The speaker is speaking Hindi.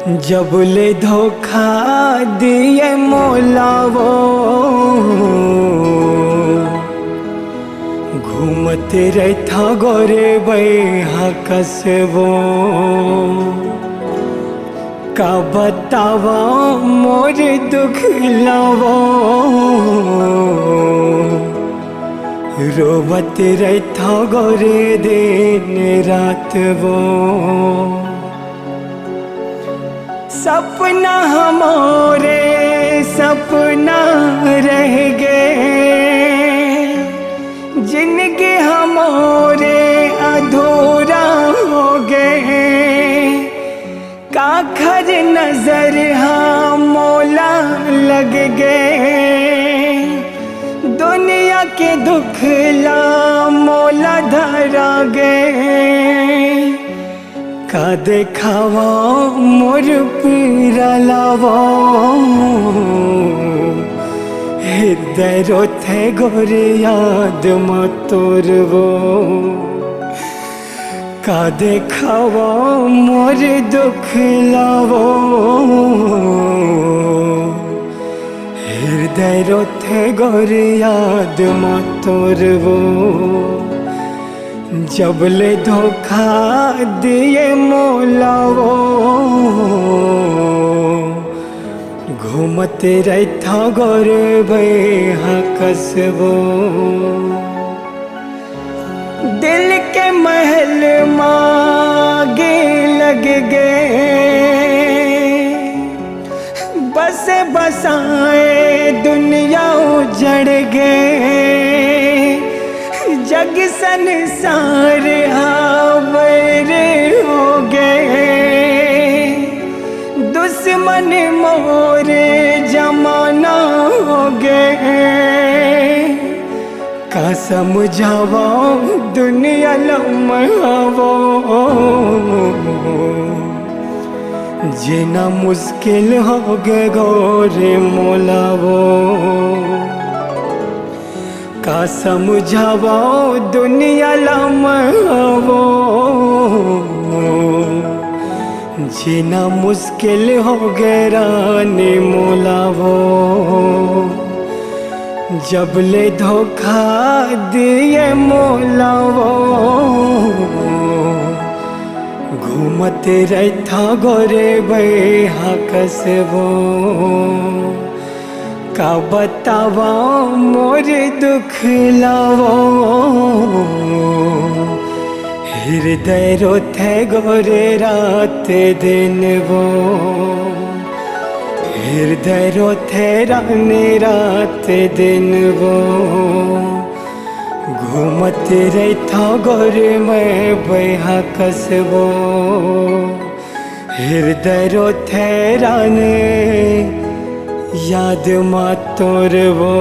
जबले धोखा दिए मौला वो घूमते रहता गोरे बैहा कसबो का बतावा मोर दुख लावो रोवत रहता गोरे दिन रात वो सपना हमारे सपना रह गए जिनके हमारे अधूरा हो गए काखर नजर हाँ मौला लग गए दुनिया के दुख ला मौला धरा गए का देखावा मोर पीरा लावा हृदय रोथे गोरे याद मतोरवो का देखावा मोर दुख लावो हृदय रोथे गोरे याद मतोरवो जबले धोखा दिए मौला वो घूमते रहता गोरे बैहा कसबो दिल के महल मांगे लग गए बस बसाए दुनिया उजड़ गए जग संसार हावर हो गए दुश्मन मोरे जमाना हो गए का समझावा दुनिया लम्हावो जीना मुश्किल हो गए गोरे मौलावो का समझावा दुनिया लम्हावो जीना मुश्किल हो गए रानी मौलावो जबले धोखा दिए मौलावो घूमते रहता गोरे बैहा कसबो का बतावा मोर दुख लावो हृदय रोथे गोरे रात दिन वो हृदय रोथे रानी रात दिन वो घूमते रहता गोरे मैं बैहा कसबो हृदय रोथे रानी याद मतोरवो।